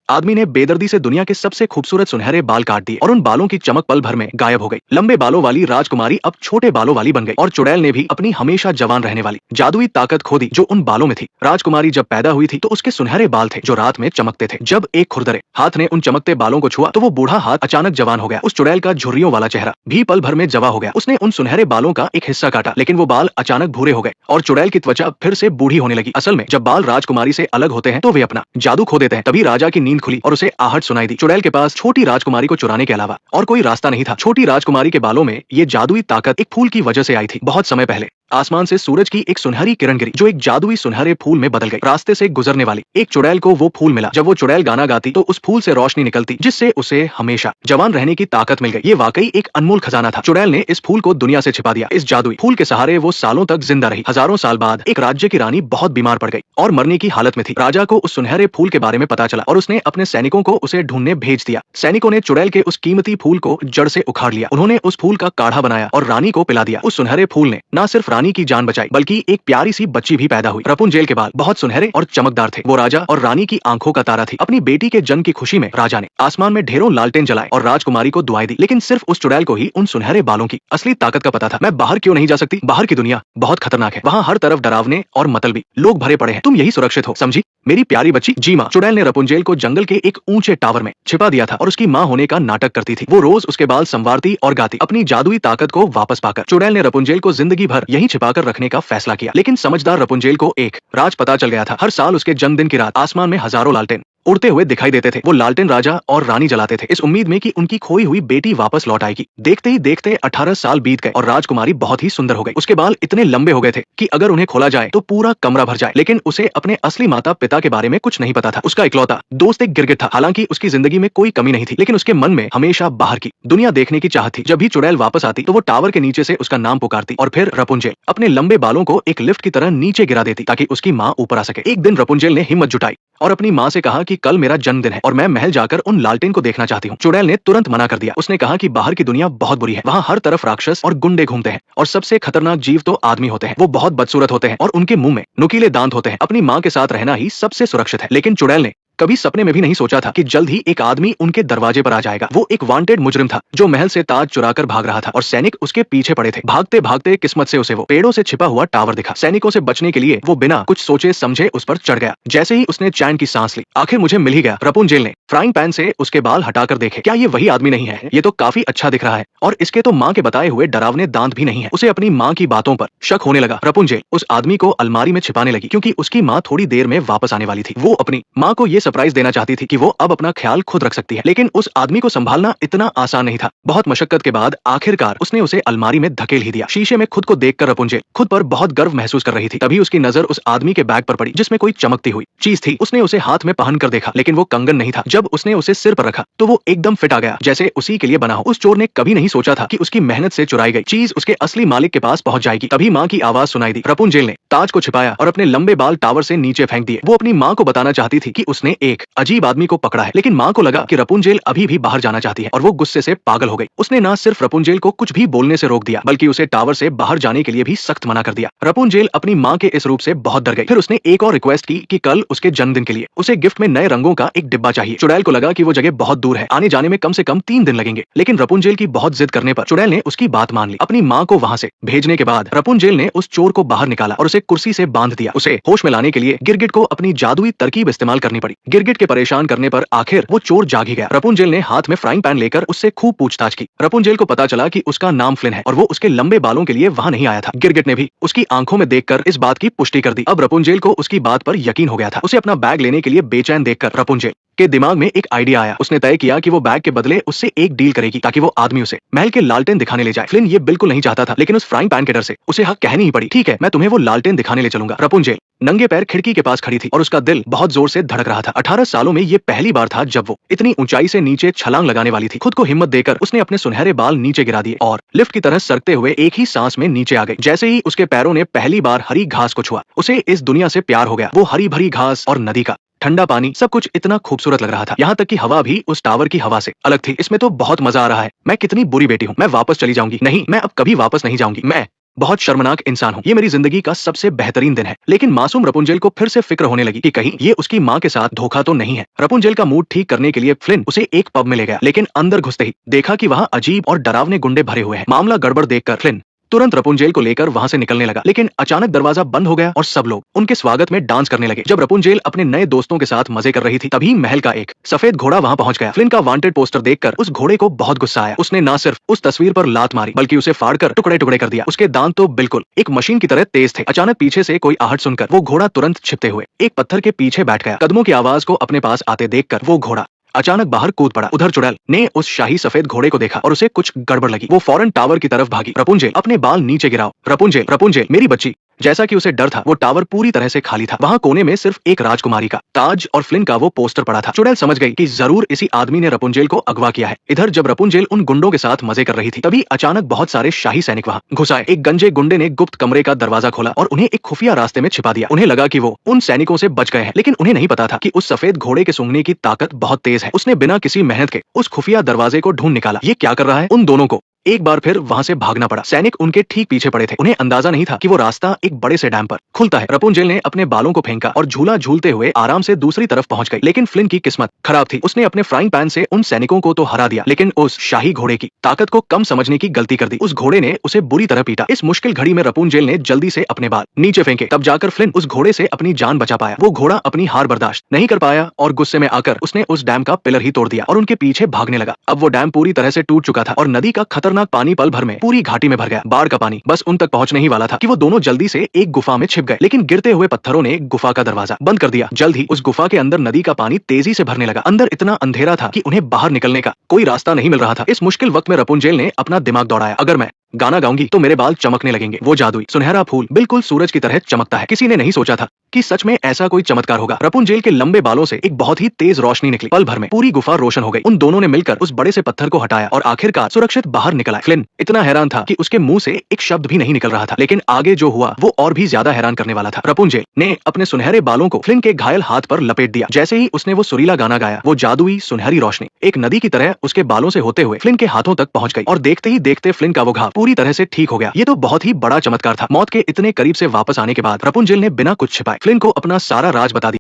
आदमी ने बेदर्दी से दुनिया के सबसे खूबसूरत सुनहरे बाल काट दिए और उन बालों की चमक पल भर में गायब हो गई। लंबे बालों वाली राजकुमारी अब छोटे बालों वाली बन गई और चुड़ैल ने भी अपनी हमेशा जवान रहने वाली जादुई ताकत खो दी जो उन बालों में थी। राजकुमारी जब पैदा हुई थी तो उसके सुनहरे बाल थे जो रात में चमकते थे। जब एक खुरदरे हाथ ने उन चमकते बालों को छुआ तो वो बूढ़ा हाथ अचानक जवान हो गया। उस चुड़ैल का झुर्रियों वाला चेहरा भी पल भर में जवा हो गया। उसने उन सुनहरे बालों का एक हिस्सा काटा लेकिन वो बाल अचानक भूरे हो गए और चुड़ैल की त्वचा फिर से बूढ़ी होने लगी। असल में जब बाल राजकुमारी से अलग होते हैं तो वे अपना जादू खो देते हैं। तभी राजा की नींद खुली और उसे आहट सुनाई दी। चुड़ैल के पास छोटी राजकुमारी को चुराने के अलावा और कोई रास्ता नहीं था। छोटी राजकुमारी के बालों में ये जादुई ताकत एक फूल की वजह से आई थी। बहुत समय पहले आसमान से सूरज की एक सुनहरी किरण गिरी जो एक जादुई सुनहरे फूल में बदल गई। रास्ते से गुजरने वाली एक चुड़ैल को वो फूल मिला। जब वो चुड़ैल गाना गाती तो उस फूल से रोशनी निकलती जिससे उसे हमेशा जवान रहने की ताकत मिल गई। ये वाकई एक अनमोल खजाना था। चुड़ैल ने इस फूल को दुनिया से छिपा दिया। इस जादुई फूल के सहारे वो सालों तक जिंदा रही। हजारों साल बाद एक राज्य की रानी बहुत बीमार पड़ गई और मरने की हालत में थी। राजा को उस सुनहरे फूल के बारे में पता चला और उसने अपने सैनिकों को उसे ढूंढने भेज दिया। सैनिकों ने चुड़ैल के उस कीमती फूल को जड़ से उखाड़ लिया। उन्होंने उस फूल का काढ़ा बनाया और रानी को पिला दिया। उस सुनहरे फूल ने न सिर्फ रानी की जान बचाई बल्कि एक प्यारी सी बच्ची भी पैदा हुई। रपुंजेल के बाल बहुत सुनहरे और चमकदार थे। वो राजा और रानी की आंखों का तारा थी। अपनी बेटी के जन्म की खुशी में राजा ने आसमान में ढेरों लालटेन जलाए और राजकुमारी को दुआएं दी। लेकिन सिर्फ उस चुड़ैल को ही उन सुनहरे बालों की असली ताकत का पता था। मैं बाहर क्यों नहीं जा सकती? बाहर की दुनिया बहुत खतरनाक है। वहाँ हर तरफ डरावने और मतलबी लोग भरे पड़े हैं। तुम यही सुरक्षित हो, समझी मेरी प्यारी बच्ची? जी माँ। चुड़ैल ने रपुंजेल को जंगल के एक ऊंचे टावर में छिपा दिया था और उसकी माँ होने का नाटक करती थी। वो रोज उसके बाल संवारती और गाती। अपनी जादुई ताकत को वापस पाकर चुड़ैल ने रपुंजेल को जिंदगी भर यहीं छिपाकर रखने का फैसला किया। लेकिन समझदार रपुंजेल को एक राज पता चल गया था। हर साल उसके जन्मदिन की रात आसमान में हजारों लालटेन उड़ते हुए दिखाई देते थे। वो लालटेन राजा और रानी जलाते थे इस उम्मीद में कि उनकी खोई हुई बेटी वापस लौट आएगी। देखते ही देखते 18 साल बीत गए और राजकुमारी बहुत ही सुंदर हो गई। उसके बाल इतने लंबे हो गए थे कि अगर उन्हें खोला जाए तो पूरा कमरा भर जाए। लेकिन उसे अपने असली माता पिता के बारे में कुछ नहीं पता था। उसका इकलौता दोस्त एक गिरगिट था। हालांकि उसकी जिंदगी में कोई कमी नहीं थी लेकिन उसके मन में हमेशा बाहर की दुनिया देखने की चाहत थी। जब भी चुड़ैल वापस आती तो वो टावर के नीचे से उसका नाम पुकारती और फिर रपुंजेल अपने लंबे बालों को एक लिफ्ट की तरह नीचे गिरा देती ताकि उसकी माँ ऊपर आ सके। एक दिन रपुंजेल ने हिम्मत जुटाई और अपनी माँ से कहा कि कल मेरा जन्मदिन है और मैं महल जाकर उन लालटेन को देखना चाहती हूँ। चुड़ैल ने तुरंत मना कर दिया। उसने कहा कि बाहर की दुनिया बहुत बुरी है। वहाँ हर तरफ राक्षस और गुंडे घूमते हैं और सबसे खतरनाक जीव तो आदमी होते हैं। वो बहुत बदसूरत होते हैं और उनके मुंह में नुकीले दांत होते हैं। अपनी माँ के साथ रहना ही सबसे सुरक्षित है। लेकिन चुड़ैल ने कभी सपने में भी नहीं सोचा था कि जल्द ही एक आदमी उनके दरवाजे पर आ जाएगा। वो एक वांटेड मुजरिम था जो महल से ताज चुराकर भाग रहा था और सैनिक उसके पीछे पड़े थे। भागते भागते किस्मत से उसे वो पेड़ों से छिपा हुआ टावर दिखा। सैनिकों से बचने के लिए वो बिना कुछ सोचे समझे उस पर चढ़ गया। जैसे ही उसने चैन की सांस ली, आखिर मुझे मिल ही गया। रपुंजेल ने फ्राइंग पैन से उसके बाल हटाकर देखे। क्या ये वही आदमी नहीं है? ये तो काफी अच्छा दिख रहा है और इसके तो माँ के बताए हुए डरावने दांत भी नहीं है। उसे अपनी माँ की बातों पर शक होने लगा। रपुंजेल उस आदमी को अलमारी में छिपाने लगी क्योंकि उसकी माँ थोड़ी देर में वापस आने वाली थी। वो अपनी माँ को ये सरप्राइज देना चाहती थी कि वो अब अपना ख्याल खुद रख सकती है। लेकिन उस आदमी को संभालना इतना आसान नहीं था। बहुत मशक्कत के बाद आखिरकार उसने उसे अलमारी में धकेल ही दिया। शीशे में खुद को देखकर रपुंजेल खुद पर बहुत गर्व महसूस कर रही थी। तभी उसकी नजर उस आदमी के बैग पर पड़ी जिसमें कोई चमकती हुई चीज थी। उसने उसे हाथ में पहन कर देखा लेकिन वो कंगन नहीं था। जब उसने उसे सिर पर रखा तो वो एकदम फिट आ गया जैसे उसी के लिए बना हो। उस चोर ने कभी नहीं सोचा था कि उसकी मेहनत से चुराई गई चीज उसके असली मालिक के पास पहुंच जाएगी। तभी माँ की आवाज सुनाई दी। रपुंजेल ने ताज को छिपाया और अपने लंबे बाल टावर से नीचे फेंक दिए। वो अपनी माँ को बताना चाहती थी कि उसने एक अजीब आदमी को पकड़ा है। लेकिन माँ को लगा कि रपुंजेल अभी भी बाहर जाना चाहती है और वो गुस्से से पागल हो गई। उसने न सिर्फ रपुंजेल को कुछ भी बोलने से रोक दिया बल्कि उसे टावर से बाहर जाने के लिए भी सख्त मना कर दिया। रपुंजेल अपनी माँ के इस रूप से बहुत डर गई। फिर उसने एक और रिक्वेस्ट की कि कल उसके जन्मदिन के लिए उसे गिफ्ट में नए रंगों का एक डिब्बा चाहिए। चुड़ैल को लगा कि वो जगह बहुत दूर है, आने जाने में कम से कम 3 दिन लगेंगे। लेकिन रपुंजेल की बहुत जिद करने पर चुड़ैल ने उसकी बात मान ली। अपनी माँ को वहाँ से भेजने के बाद रपुंजेल ने उस चोर को बाहर निकाला और उसे कुर्सी से बांध दिया। उसे होश में लाने के लिए गिरगिट को अपनी जादुई तरकीब इस्तेमाल करनी पड़ी। गिरगिट के परेशान करने पर आखिर वो चोर जाग ही गया। रपुंजेल ने हाथ में फ्राइंग पैन लेकर उससे खूब पूछताछ की। रपुंजेल को पता चला कि उसका नाम फ्लिन है और वो उसके लंबे बालों के लिए वहाँ नहीं आया था। गिरगिट ने भी उसकी आंखों में देखकर इस बात की पुष्टि कर दी। अब रपुंजेल को उसकी बात पर यकीन हो गया था। उसे अपना बैग लेने के लिए बेचैन देखकर रपुंजेल के दिमाग में एक आइडिया आया। उसने तय किया कि वो बैग के बदले उससे एक डील करेगी ताकि वो आदमी उसे महल के लालटेन दिखाने ले जाए। फ्लिन ये बिल्कुल नहीं चाहता था लेकिन उस फ्राइंग पैन के डर से उसे हाँ कहनी ही पड़ी। ठीक है, मैं तुम्हें वो लालटेन दिखाने ले चलूंगा। रपुंजेल नंगे पैर खिड़की के पास खड़ी थी और उसका दिल बहुत जोर से धड़क रहा था। 18 सालों में ये पहली बार था जब वो इतनी ऊंचाई से नीचे छलांग लगाने वाली थी। खुद को हिम्मत देकर उसने अपने सुनहरे बाल नीचे गिरा दिए और लिफ्ट की तरह सरकते हुए एक ही सांस में नीचे आ गई। जैसे ही उसके पैरों ने पहली बार हरी घास को छुआ उसे इस दुनिया से प्यार हो गया। वो हरी भरी घास और नदी का ठंडा पानी सब कुछ इतना खूबसूरत लग रहा था। यहाँ तक कि हवा भी उस टावर की हवा से अलग थी। इसमें तो बहुत मजा आ रहा है। मैं कितनी बुरी बेटी हूँ। मैं वापस चली जाऊंगी। नहीं, मैं अब कभी वापस नहीं जाऊंगी। मैं बहुत शर्मनाक इंसान हूँ, ये मेरी जिंदगी का सबसे बेहतरीन दिन है। लेकिन मासूम रपुंजेल को फिर से फिक्र होने लगी कि कहीं ये उसकी माँ के साथ धोखा तो नहीं है। रपुंजेल का मूड ठीक करने के लिए फ्लिन उसे एक पब में ले गया, लेकिन अंदर घुसते ही देखा कि वहाँ अजीब और डरावने गुंडे भरे हुए हैं। मामला गड़बड़ देखकर फ्लिन तुरंत रपुंजेल को लेकर वहां से निकलने लगा, लेकिन अचानक दरवाजा बंद हो गया और सब लोग उनके स्वागत में डांस करने लगे। जब रपुंजेल अपने नए दोस्तों के साथ मजे कर रही थी, तभी महल का एक सफेद घोड़ा वहां पहुंच गया। फ्लिन का वांटेड पोस्टर देखकर उस घोड़े को बहुत गुस्सा आया। उसने न सिर्फ उस तस्वीर पर लात मारी, बल्कि उसे फाड़कर टुकड़े टुकड़े कर दिया। उसके दांत तो बिल्कुल एक मशीन की तरह तेज थे। अचानक पीछे से कोई आहट सुनकर वो घोड़ा तुरंत छिपते हुए एक पत्थर के पीछे बैठ गया। कदमों की आवाज को अपने पास आते देखकर वो घोड़ा अचानक बाहर कूद पड़ा। उधर चुड़ैल ने उस शाही सफेद घोड़े को देखा और उसे कुछ गड़बड़ लगी। वो फौरन टावर की तरफ भागी। रपुंजेल, अपने बाल नीचे गिराओ। रपुंजेल, रपुंजेल मेरी बच्ची। जैसा कि उसे डर था, वो टावर पूरी तरह से खाली था। वहां कोने में सिर्फ एक राजकुमारी का ताज और फ्लिन का वो पोस्टर पड़ा था। चुड़ैल समझ गई कि जरूर इसी आदमी ने रपुंजेल को अगवा किया है। इधर जब रपुंजेल उन गुंडों के साथ मजे कर रही थी, तभी अचानक बहुत सारे शाही सैनिक वहां घुस आए। एक गंजे गुंडे ने गुप्त कमरे का दरवाजा खोला और उन्हें एक खुफिया रास्ते में छिपा दिया। उन्हें लगा कि वो उन सैनिकों से बच गए हैं, लेकिन उन्हें नहीं पता था कि उस सफेद घोड़े के सूंघने की ताकत बहुत तेज है। उसने बिना किसी मेहनत के उस खुफिया दरवाजे को ढूंढ निकाला। ये क्या कर रहा है? उन दोनों को एक बार फिर वहां से भागना पड़ा। सैनिक उनके ठीक पीछे पड़े थे। उन्हें अंदाजा नहीं था कि वो रास्ता एक बड़े से डैम पर खुलता है। रपुंजेल ने अपने बालों को फेंका और झूला झूलते हुए आराम से दूसरी तरफ पहुंच गई। लेकिन फ्लिन की किस्मत खराब थी। उसने अपने फ्राइंग पैन से उन सैनिकों को तो हरा दिया, लेकिन उस शाही घोड़े की ताकत को कम समझने की गलती कर दी। उस घोड़े ने उसे बुरी तरह पीटा। इस मुश्किल घड़ी में रपुंजेल ने जल्दी से अपने बाल नीचे फेंके। तब जाकर फ्लिन उस घोड़े से अपनी जान बचा पाया। वो घोड़ा अपनी हार बर्दाश्त नहीं कर पाया और गुस्से में आकर उसने उस डैम का पिलर ही तोड़ दिया और उनके पीछे भागने लगा। अब वो डैम पूरी तरह से टूट चुका था और नदी का खतरनाक पानी पल भर में पूरी घाटी में भर गया। बाढ़ का पानी बस उन तक पहुंचने ही वाला था कि वो दोनों जल्दी से एक गुफा में छिप गए, लेकिन गिरते हुए पत्थरों ने गुफा का दरवाजा बंद कर दिया। जल्द ही उस गुफा के अंदर नदी का पानी तेजी से भरने लगा। अंदर इतना अंधेरा था कि उन्हें बाहर निकलने का कोई रास्ता नहीं मिल रहा था। इस मुश्किल वक्त में रपुंजेल ने अपना दिमाग दौड़ाया, अगर मैं गाना गाऊंगी तो मेरे बाल चमकने लगेंगे। वो जादुई सुनहरा फूल बिल्कुल सूरज की तरह चमकता है। किसी ने नहीं सोचा था कि सच में ऐसा कोई चमत्कार होगा। रपुंजेल के लंबे बालों से एक बहुत ही तेज रोशनी निकली। पल भर में पूरी गुफा रोशन हो गई। उन दोनों ने मिलकर उस बड़े से पत्थर को हटाया और आखिरकार सुरक्षित बाहर निकल आए। फ्लिन इतना हैरान था कि उसके मुंह से एक शब्द भी नहीं निकल रहा था, लेकिन आगे जो हुआ वो और भी ज्यादा हैरान करने वाला था। रपुंजेल ने अपने सुनहरे बालों को फ्लिन के घायल हाथ पर लपेट दिया। जैसे ही उसने वो सुरीला गाना गाया, वो जादुई सुनहरी रोशनी एक नदी की तरह उसके बालों से होते हुए फ्लिन के हाथों तक पहुंच गई और देखते ही देखते फ्लिन का वो घाव पूरी तरह से ठीक हो गया। ये तो बहुत ही बड़ा चमत्कार था। मौत के इतने करीब से वापस आने के बाद रपुंजेल ने बिना कुछ छिपाए फ्लिन को अपना सारा राज बता दिया।